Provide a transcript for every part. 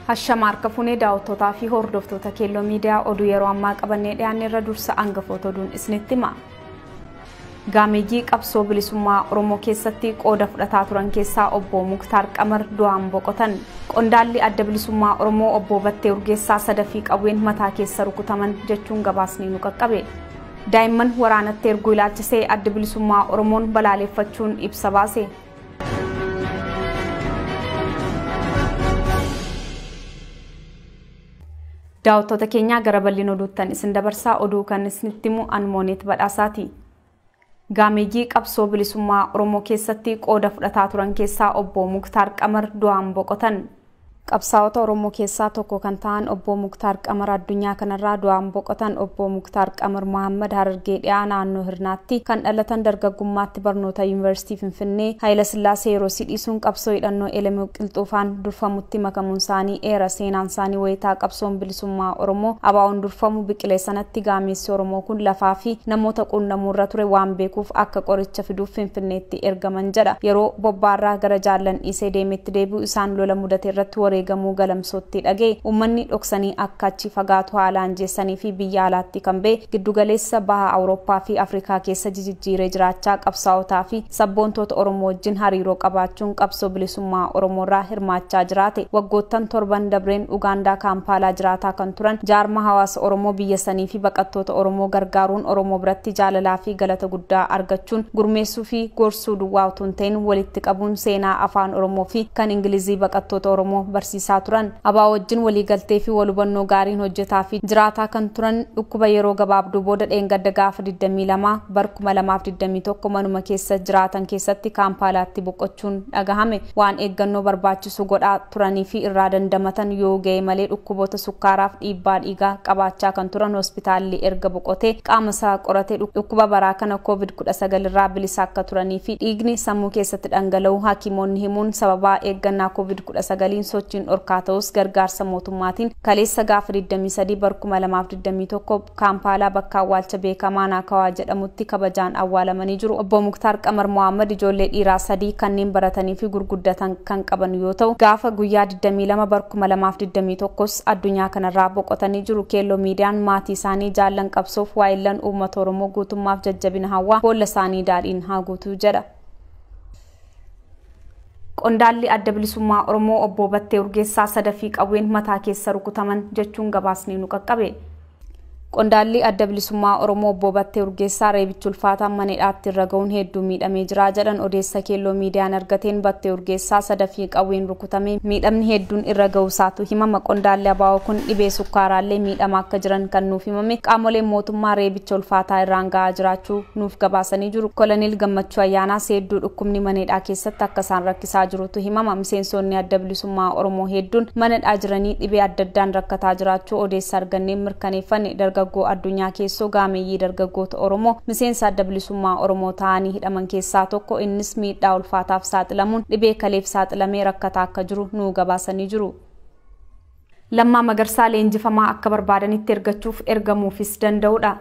Hashamaarka funee daawwattootaa fi hordoftoota keelloo miidiyaa oduu yeroo ammaa qabannee dhiyaanne irra dursa hangafoota oduun isinitti hima. Gaameeyyii qabsoo bilisummaa Oromoo keessatti qooda fudhataa turan keessaa obbo Muktaar Qamar du'aan boqotan. Qondaalli adda bilisummaa Oromoo obbo Battee Urgeessaa sadaffii qawween mataa keessa rukutaman jechuun gabaasni nu qaqqabe. Daa'imman waraanatti erguu ilaalchisee adda bilisummaa Oromoon balaaleffachuun ibsa baase. Daawwattoota keenya gara bal'ina oduuttan isin dabarsaa oduu kan isinitti himu Anmooneet Badhaasaati. Gaameeyyii qabsoo bilisummaa Oromoo keessatti qooda fudhataa turan keessaa obbo Muktaar Qamar du'aan boqotan. Qabsaa'ota Oromoo keessaa tokko kan ta'an obbo Muktaar Qamar addunyaa kanarraa du'aan boqotan. Obbo Muktaar Qamar Muhammad Harargee dhiyaa naannoo Hirnaatti kan dhalatan dargaggummaatti barnoota Yuunivarsiitii Finfinnee Haayila Sillaasee yeroo sidhiisuun qabsoo hidhannoo Elemuu Qilxuufaan durfamutti makamuun isaanii eera. Seenaan isaanii wayitaa qabsoon bilisummaa Oromoo ABO'n durfamu biqilee sanatti gaameessi Oromoo kun lafaa fi namoota quunnamuurra ture waan beekuuf akka qoricha fiduuf Finfinneetti ergaman jedha. Yeroo bobbaarraa gara jaallan isee deemetti deebi'u isaan lola mudate irratti wareegamuu galamsootti dhagee uummanni dhoksanii akka achi fagaatu haalaan jeessanii fi biyya alaatti kan ba'e giddugaleessa baha Awurooppaa fi Afrikaa keessa jijjiiree jiraachaa qabsaa'otaa fi sabboontoota Oromoo wajjin hariiroo qabaachuun qabsoo bilisummaa Oromoorraa hirmaachaa jiraate. Waggoottan torban dabreen Ugaandaa Kaampaalaa jiraataa kan turan jaarma hawaasa Oromoo biyya sanii fi baqattoota Oromoo gargaaruun Oromoo biratti jaalalaa fi galata guddaa argachuun gurmeessuu fi gorsuu duwwaa utuu hin ta'in walitti qabuun seenaa afaan Oromoo fi kan Ingilizii baqattoota Oromoo barsiisaa turan. ABO wajjin waliigaltee fi walhubannoo gaariin hojjetaa fi jiraataa kan turan dhukkuba yeroo gabaabduu booda dheengadda gaafa 22 bara 2021 manuma keessa jiraatan keessatti Kaampaalaatti boqochuun dhagahame. Waan eeggannoo barbaachisu godhaa turanii fi irraa dandamatan yoo ga'e malee dhukkuboota sukkaaraaf dhiibbaa dhiigaa qabaachaa kan turan hospitaalli erga boqotee qaama isaa qoratee dhukkuba baraa kana COVID-19 irraa bilisa akka turanii fi dhiigni sammuu keessatti dhangala'u hakiimoonni himuun sababaa eeggannaa COVID-19 sochiin dhorkaa ta'us gargaarsa mootummaatiin kaleessa gaafa 23 bara 2021 Kaampaalaa bakka awwaalcha beekamaa Naakawaa jedhamutti kabajaan awwaalamanii jiru. Obbo Muktaar Qamar Muhammad ijoollee dhiiraa 3 kanneen baratanii fi gurguddatan kan qaban yoo ta'u gaafa guyyaa 22 bara 2021 addunyaa kanarraa boqotanii jiru. Keelloo miidiyaan maatii isaanii jaallan qabsoof waa'illan uummata Oromoo guutummaaf jajjabina hawwaa boolla isaanii daadhiin haa guutuu jedha. Qondaalli adda bilisummaa Oromoo obbo Battee Urgeessaa sadaffii qawween mataa keessa rukutaman jechuun gabaasni nu qaqqabe. Qondaalli adda bilisummaa Oromoo obbo Battee Urgeessaa reebicha ulfaataa mana hidhaatti irra ga'uun hedduu miidhamee jira jedhan odeessa keelloo miidiyaan argateen Battee Urgeessaa sadaffii qawween rukutamee miidhamni hedduun irra ga'uusaatu himama. Qondaalli ABO kun dhibee sukkaaraallee miidhamaa akka jiran kan nuuf himame. Qaamoleen mootummaa reebicha ulfaataa irraan ga'aa jiraachuu nuuf gabaasanii jiru. Koloneel Gammachuu Ayyaanaa hedduu dhukkubni mana hidhaa keessatti akka isaan rakkisaa jirutu himama. Miseensonni adda bilisummaa Oromoo hedduun mana hidhaa jiranii dhibee adda addaan rakkataa jiraachuu odeessa arganneen mirkaneeffanne. Dargaggoo addunyaa keessoo gaameeyyii dargaggoota Oromoo miseensa adda bilisummaa Oromoo ta'anii hidhaman keessaa tokko. Innis miidhaa ulfaataaf saaxilamuun dhibee kaleef saaxilamee rakkataa akka jiru nu gabaasanii jiru. Lammaa Magarsaa leenjifamaa akka barbaadanitti ergachuuf ergamuufis danda'udha.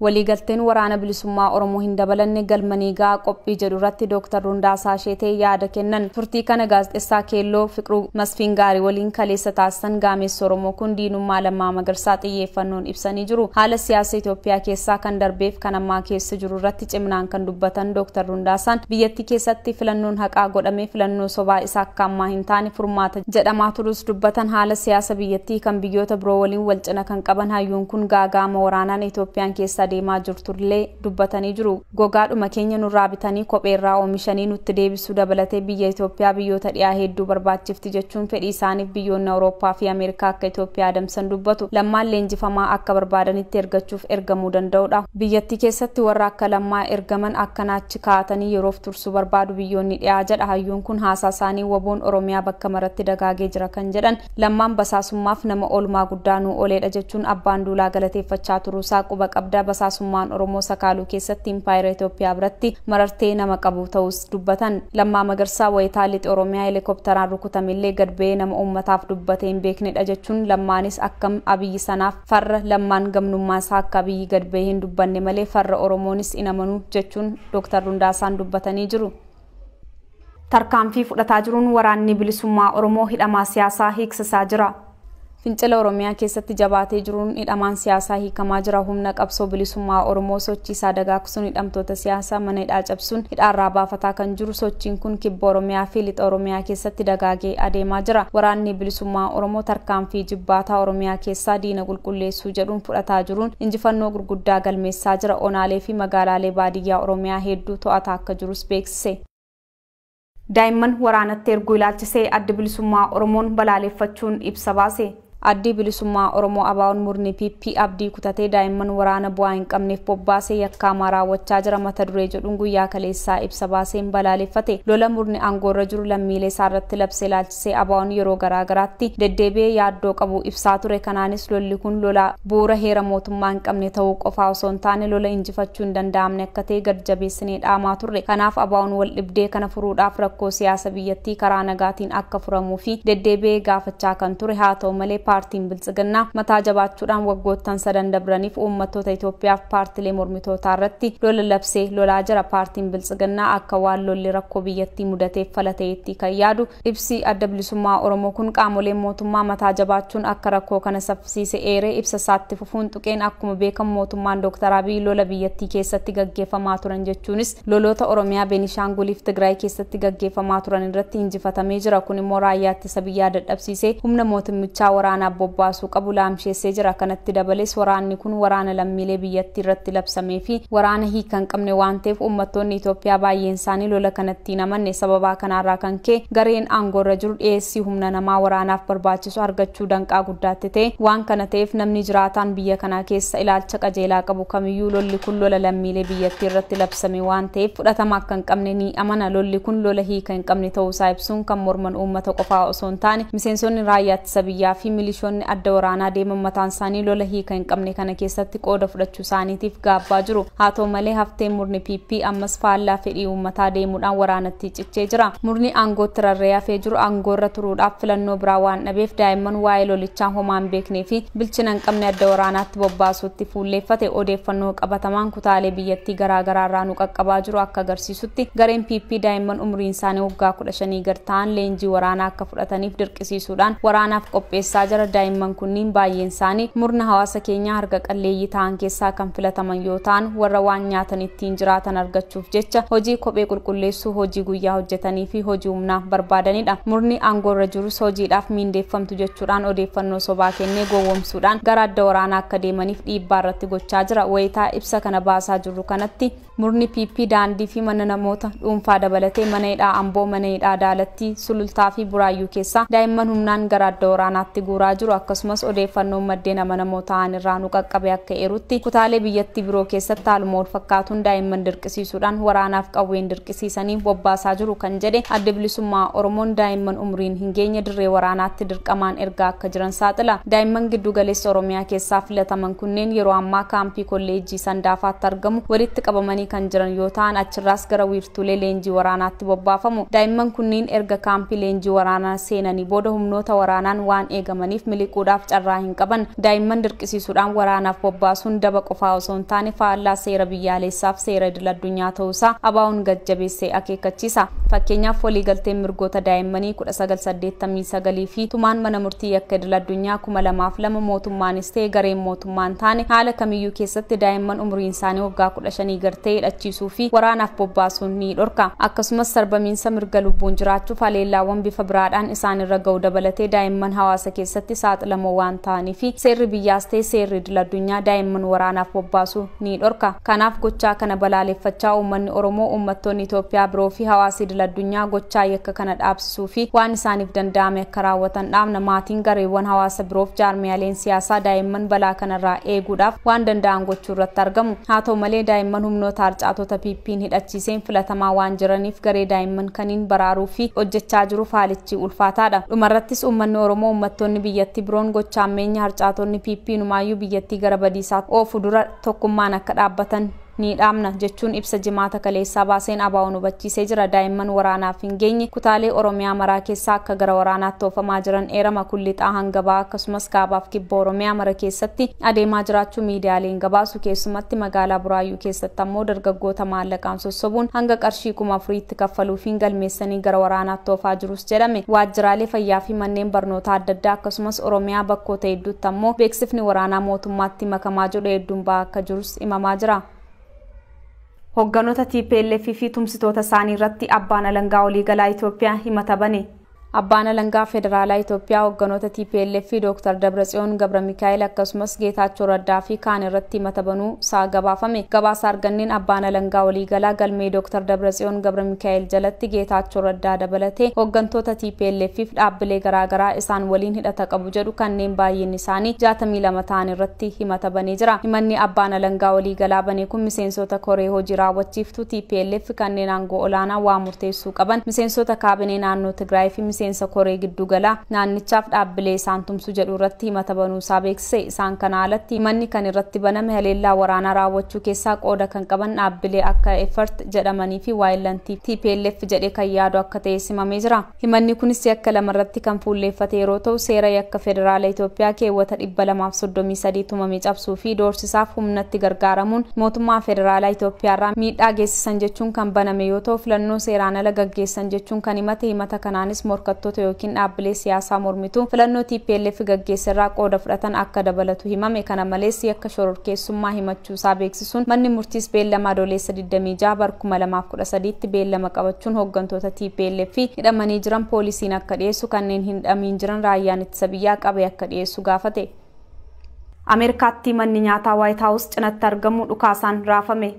Waliigalteen waraana bilisummaa Oromoo hin dabalanne galmanii gaa qophii jedhu irratti Dr. Rundaasaa Sheetee yaada kennan. Turtii kana gaazexessaa Keelloo Fiqiruu Masfiin Gaarii waliin kaleessa taasisan gaameessi Oromoo kun diinummaa Lammaa Magarsaa xiyyeeffannoon ibsanii jiru. Haala siyaasa Itoophiyaa keessaa kan darbeef kan ammaa keessa jiru irratti cimnaan kan dubbatan Dr. Rundaasaan biyyattii keessatti filannoon haqaa godhamee filannoo sobaa isaa akka ammaa hin taane furmaata jedhamaa turus dubbatan. Haala siyaasa biyyattii kan biyyoota biroo waliin wal cina kan qaban hayyuun kun gaagaama waraanaan Itoophiyaan keessa deemaa jirturlee dubbatanii jiru. Gogaadhuma keenya nurraa bitanii kopheerraa oomishanii nutti deebisuu dabalatee biyya Itoophiyaa biyyoota dhiyaa hedduu barbaachifti jechuun fedhii isaaniif biyyoonni Awurooppaa fi Ameerikaa akka Itoophiyaa adamsan dubbatu. Lammaan leenjifamaa akka barbaadanitti ergachuuf ergamuu danda'udha. Biyyattii keessatti warra akka Lammaa ergaman akkanaachi kaa'atanii yeroof tursuu barbaadu biyyoonni dhiyaa jedha hayyuun kun. Haasaa isaanii waboon Oromiyaa bakka maratti dagaagee jira kan jedhan Lammaan basaasummaaf nama oolmaa guddaa nu ooleedha jechuun abbaan duulaa galateeffachaa turuusaa quba qabdaa. Basaasummaan Oromoo Sakaaluu keessatti impaayera Itoophiyaa biratti marartee nama qabu ta'us dubbatan. Lammaa Magarsaa wayitaa lixa Oromiyaa helikopteraan rukutamillee gad ba'ee nama uummataaf dubbatee hin beeknedha jechuun Lammaanis akkam Abiyyi sanaaf farra Lammaan gamnummaa isaa akka Abiyyi gad ba'ee hin dubbanne malee farra Oromoonis hin amanu jechuun Dr. Rundaasaan dubbatanii jiru. tarkaanfii fudhataa jiruun waraanni bilisummaa Oromoo hidhamaa siyaasaa hiiksisaa jira. Fincila Oromiyaa keessatti jabaatee jiruun hidhamaan siyaasaa hiikamaa jira. Humna qabsoo bilisummaa Oromoo sochii isaa dagaagsuun hidhamtoota siyaasaa mana hidhaa cabsuun hidhaarraa baafataa kan jiru. Sochiin kun kibba Oromiyaa fi lixa Oromiyaa keessatti dagaagee adeemaa jira. Waraanni bilisummaa Oromoo tarkaanfii jibbaataa Oromiyaa keessaa diina qulqulleessuu jedhuun fudhataa jiruun injifannoo gurguddaa galmeessaa jira. Onaalee fi magaalaalee baadiyyaa Oromiyaa hedduu to'ataa akka jirus beeksise. Daa'imman waraanatti erguu ilaalchisee adda bilisummaa Oromoon balaaleffachuun ibsa baase. Addi bilisummaa Oromoo ABO'n murni PP abdii kutatee daa'imman waraana bu'aa hin qabneef bobbaasee yakkaa raawwachaa jira mata duree jedhuun guyyaa kaleessaa ibsa baaseen balaaleffate. Lola murni aangoorra jiru lammiilee isaarratti labsee ilaalchisee ABO'n yeroo garaagaraatti deddeebi'ee yaaddoo qabu ibsaa ture. Kanaanis lolli kun lola bu'uura heera mootummaa hin qabne ta'uu qofaa osoo hin taane lola injifachuu hin danda'amne akka ta'e gad jabeessinee dhaamaa turre. Kanaaf ABO'n wal dhibdee kana furuudhaaf rakkoo siyaasa biyyattii karaa nagaatiin akka furamuu fi deddeebi'ee gaafachaa kan ture. Haa ta'u malee paartiin biltsiginnaa mataa jabaachuudhaan waggoottan sadan dabraniif uummattoota Itoophiyaaf paartilee mormitootaa irratti lola labsee lolaa jira. Paartiin biltsiginnaa akka waan lolli rakkoo biyyattii mudateef fala ta'etti kan yaadu. Ibsi adda bilisummaa Oromoo kun qaamoleen mootummaa mataa jabaachuun akka rakkoo kana saffisiise eeree ibsa isaatti fufuun tuqeen akkuma beekamu mootummaan Dr. Abiy lola biyyattii keessatti gaggeeffamaa turan jechuunis loloota Oromiyaa, Beenishaanguliif Tigraay keessatti gaggeeffamaa turan irratti injifatamee jira. Kun immoo raayyaa ittisa biyyaa dadhabsiisee humna mootummichaa waraana bobbaasuu qabu laamsheessee jira. Kanatti dabalees waraanni kun waraana lammiilee biyyattii irratti labsamee fi waraana hiika hin qabne waan ta'eef uummattoonni Itoophiyaa baay'een isaanii lola kanatti hin amanne. Sababa kanarraa kan ka'e gareen aangoorra jiru dhiyeessii humna namaa waraanaaf barbaachisu argachuu danqaa guddaatti ta'e. Waan kana ta'eef namni jiraataan biyya kanaa keessa ilaalcha qajeelaa qabu kamiyyuu lolli kun lola lammiilee biyyattii irratti labsame waan ta'eef fudhatama akka hin qabne ni amana. Lolli kun lola hiika hin qabne ta'uusaa ibsuun kan morman uummata qofaa osoo hin taane miseensonni raayyaa ittisa biyyaa fi milishoonni adda waraanaa deeman mataan isaanii lola hiika hin qabne kana keessatti qooda fudhachuu isaaniitiif gaabbaa jiru. Haa ta'u malee hafteen murni PP ammas faallaa fedhii uummataa deemuudhaan waraanatti cichee jira. Murni aangootti rarra'ee hafee jiru aangoorra turuudhaaf filannoo biraa waan dhabeef daa'imman waa'ee lolichaa homaa hin beeknee fi bilchina hin qabne adda waraanaatti bobbaasuutti fuulleeffate. Odeeffannoo qabatamaan kutaalee biyyattii garaagaraa irraa nu qaqqabaa jiru akka agarsiisutti gareen PP daa'imman umriin isaanii waggaa 15 gad ta'an leenjii waraanaa akka fudhataniif dirqisiisuudhaan waraanaaf qopheessaa jira. Daa'imman kunniin baay'een isaanii murna hawaasa keenyaa harka qalleeyyii ta'an keessaa kan filataman yoo ta'an warra waan nyaatan ittiin jiraatan argachuuf jecha hojii kophee qulqulleessuu, hojii guyyaa hojjetanii fi hojii humnaa barbaadanidha. Murni aangoorra jirus hojiidhaaf miindeeffamtu jechuudhaan odeeffannoo sobaa kennee gowwoomsuudhaan gara adda waraanaa akka deemaniif dhiibbaa irratti gochaa jira. Wayitaa ibsa kana baasaa jirru kanatti murni PP daandii fi mana namoota dhuunfaa dabalatee mana hidhaa Amboo, mana hidhaa Daalattii, Sulultaa fi Buraayyuu keessaa daa'imman humnaan gara adda waraanaatti guuraa jiru. Akkasumas odeeffannoo maddeen amanamoo ta'an irraa nu qaqqabe akka eerutti kutaalee biyyattii biroo keessatti haaluma wal fakkaatuun daa'imman dirqisiisuudhaan waraanaaf qawween dirqisiisanii bobbaasaa jiru kan jedhe adda bilisummaa Oromoon daa'imman umriin hin geenye dirree waraanaatti dirqamaan ergaa akka jiran saaxila. Daa'imman giddu galeessa Oromiyaa keessaa filataman kunneen yeroo ammaa kaampii kolleejjii Sandaafaatti argamu walitti qabamanii kan jiran yoo ta'an achirraas gara wiirtuulee leenjii waraanaatti bobbaafamu. Daa'imman kunneen erga kaampii leenjii waraanaa seenanii booda humnoota waraanaan waan eegamaniif miliquudhaaf carraa hin qaban. Daa'imman dirqisiisuudhaan waraanaaf bobbaasuun daba qofaa osoo hin taane faallaa seera biyyaalessaaf seera idil addunyaa ta'uusaa ABO'n gad-jabeessee akeekkachiisa. Fakkeenyaaf waliigalteen mirgoota daa'immanii 1989 fi tumaan mana murtii yakka idil addunyaa 2002 mootummaanis ta'e gareen mootummaan taane haala kamiyyuu keessatti daa'imman umriin isaanii waggaa 15 gad ta'e hidhachiisuu fi waraanaaf bobbaasuun ni dhorka. Akkasumas sarbamiinsa mirga lubbuun jiraachuuf haleellaawwan bifa biraadhaan isaan irra ga'u dabalatee daa'imman hawaasa keessatti saaxilamoo waan ta'aniif seerri biyyaas ta'e seerri idil addunyaa daa'imman waraanaaf bobbaasuu ni dhorka. Kanaaf gochaa kana balaaleffachaa uummanni Oromoo, uummattoonni Itoophiyaa biroo fi hawaasi idil addunyaa gochaa yakka kana dhaabsisuu fi waan isaaniif danda'ame akka raawwatan dhaamna. Maatiin gareewwan hawaasa biroof jaarmiyaaleen siyaasaa daa'imman balaa kanarraa eeguudhaaf waan danda'an gochuu irratti argamu. Haa ta'u malee daa'imman humnoota harcaatota PP'n hidhachiiseen filatamaa waan jiraniif garee daa'imman kaniin baraaruu fi hojjechaa jiruuf haalichi ulfaataadha. Dhumarrattis uummanni Oromoo, uummattoonni biyyattii biroon gochaa ammeenya harcaatonni PP numaayyuu biyyattii gara badiisaatti oofu dura tokkummaan akka dhaabbatan ni dhaabna jechuun ibsa jimaata kaleessaa baaseen ABO'n hubachiisee jira. Daa'imman waraanaaf hin geenye kutaalee Oromiyaa maraa keessaa akka gara waraanaatti oofamaa jiran eerama. Kullixaa hanga ba'aa akkasumas kaabaaf kibba Oromiyaa mara keessatti adeemaa jiraachuu miidiyaaleen gabaasu. Keessumatti magaalaa Buraayyuu keessatti ammoo dargaggoota maallaqaan sossobuun hanga qarshii 4,000tti kaffaluufiin galmeessanii gara waraanaatti oofaa jirus jedhame. Waajjiraalee fayyaa fi manneen barnootaa adda addaa akkasumas Oromiyaa bakkoota hedduutti ammoo beeksifni waraanaa mootummaatti makamaa jiru hedduun ba'aa akka jirus himamaa jira. Hogganoota TPLF fi tumsitoota isaanii irratti abbaan alangaa waliigalaa Itoophiyaa himata bane. Abbaan alangaa federaalaa Itoophiyaa hogganoota TPLF Dr. Dabratsiyoon Gabra Mikaa'el akkasumas Geetaachoo Raddaa fi kaan irratti himata banuu isaa gabaafame. Gabaasa arganneen abbaan alangaa waliigalaa galmee Dr. Dabratsiyoon Gabra Mikaa'el jalatti Geetaachoo Raddaa dabalatee hoggantoota TPLF fi dhaabbilee garaagaraa isaan waliin hidhata qabu jedhu kanneen baay'een isaanii 62 ta'an irratti himata banee jira. Himanni abbaan alangaa waliigalaa bane kun miseensota koree hojii raawwachiiftuu TPLF kanneen aangoo olaanaa waa murteessuu qaban, miseensota kaabinee naannoo Tigraay fi miseensa koree giddugala naannichaaf dhaabbilee isaan tumsu jedhu irratti himata banuusaa beeksise. Isaan kana alatti himanni kan irratti baname haleellaa waraanaa raawwachuu keessaa qooda kan qaban dhaabbilee akka effort jedhamanii fi waayilantii TPLF jedhee kan yaadu akka ta'e himamee jira. Himanni kunis yakka lamarratti kan fuulleeffate yeroo ta'u seera yakka federaala Itoophiyaa keewwata 233 tumame cabsuu fi doorsisaaf humnatti gargaaramuun mootummaa federaalaa Itoophiyaarraa miidhaa geessisan jechuun kan baname yoo ta'u filannoo seeraan ala gaggeessan jechuun kan himata kanaanis morkattoota yookiin dhaabbilee siyaasaa mormituu filannoo TPLF gaggeessarraa qooda fudhatan akka dabalatu himame. Kana malees yakka shororkeessummaa himachuusaa beeksisuun manni murtiis beellama Adoolessa 26 bara 2013tti beellama qabachuun hoggantoota TPLF hidhamanii jiran poolisiin akka dhiyeessu, kanneen hin hidhamiin jiran raayyaan ittisa biyyaa qabee akka dhiyeessu gaafate. Ameerikaatti manni nyaataa White House cinatti argamu dhukaasaan raafame.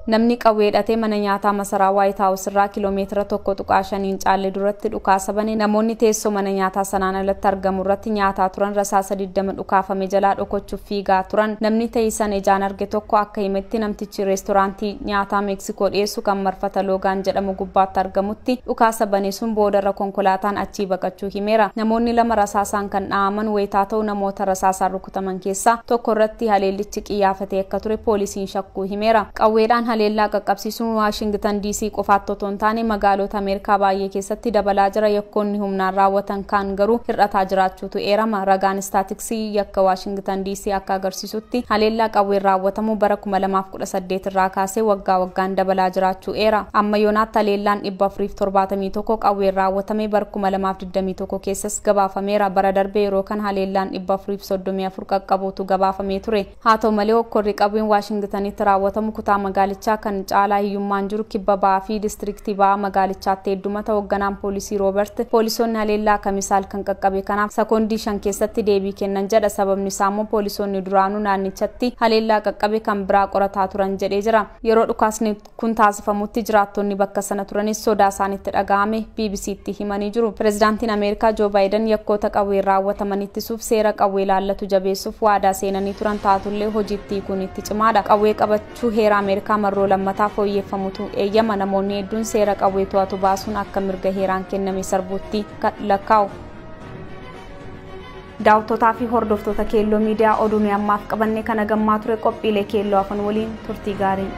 Namni qawwee hidhatee mana nyaataa masaraa White House irraa kiiloomeetira 1.5 caalle duratti dhukaasa bane. Namoonni teessoo mana nyaataa sanaan alatti argamu irratti nyaataa turan rasaasa 20 dhukaafame jalaa dhokochuuf fiigaa turan. Namni ta'isan ijaan arge tokko akka himetti namtichi reestooraantii nyaataa Meeksikoo dhiyeessu kan marfata Loogaan jedhamu gubbaatti argamutti dhukaasa bane sun boodarra konkolaataan achii baqachuu himeera. Namoonni lama rasaasaan kan dha'aman wayitaa ta'u namoota rasaasaan rukutaman keessaa tokko irratti haleellichi qiyyaafatee akka ture poolisiin shakkuu himeera. Qawweedhaan haleellaa qaqqabsiisuun Waashingtan DC qofaatti otoo hin taane magaalota Ameerikaa baay'ee keessatti dabalaa jira. Yakkoonni humnaan raawwatan kaan garuu hir'ataa jiraachuutu eerama. Ragaan istaatiksii yakka Waashingtan DC akka agarsiisutti haleellaa qawween raawwatamu bara 2018 irraa kaasee waggaa waggaan dabalaa jiraachuu eera. Amma yoonaatti haleellaan 471 qawween raawwatame bara 2021 keessas gabaafameera. Bara darbee yeroo kan haleellaan 434 qaqqabuutu gabaafamee ture. Haa ta'u malee hokkorri qawween Waashingtanitti raawwatamu kutaa magaalichaa kan caalaa hiyyummaan jiru kibba ba'aa fi diistiriktii ba'aa magaalichaatti heddumata. Hoogganaan poolisii Roobert poolisoonni haleellaa kamisaal kan qaqqabe kanaaf sekoondii 5 keessatti deebii kennan jedha. Sababni isaa immoo poolisoonni duraanuu naannichatti haleellaa qaqqabe kan biraa qorataa turan jedhee jira. Yeroo dhukaasni kun taasifamutti jiraattonni bakka sana turanis sodaa isaanitti dhaga'ame BBC'tti himanii jiru. Pireezidaantiin Ameerikaa Joo Baayiden yakkoota qawween raawwataman ittisuuf seera qawwee laallatu jabeessuuf waadaa seenanii turan taatullee hojiitti kun itti cimaadha. Qawwee qabachuu heera Ameerikaa marroo lammataa fooyyeffamutu eeyyama. Namoonni hedduun seera qawwee to'atu baasuun akka mirga heeraan kenname sarbuutti lakkaa'u. Daawwattoota fi hordoftoota Keelloo Miidiyaa oduu ammaaf qabanne kana gammaa ture. Qophiilee Keelloo afan waliin turtii gaarii.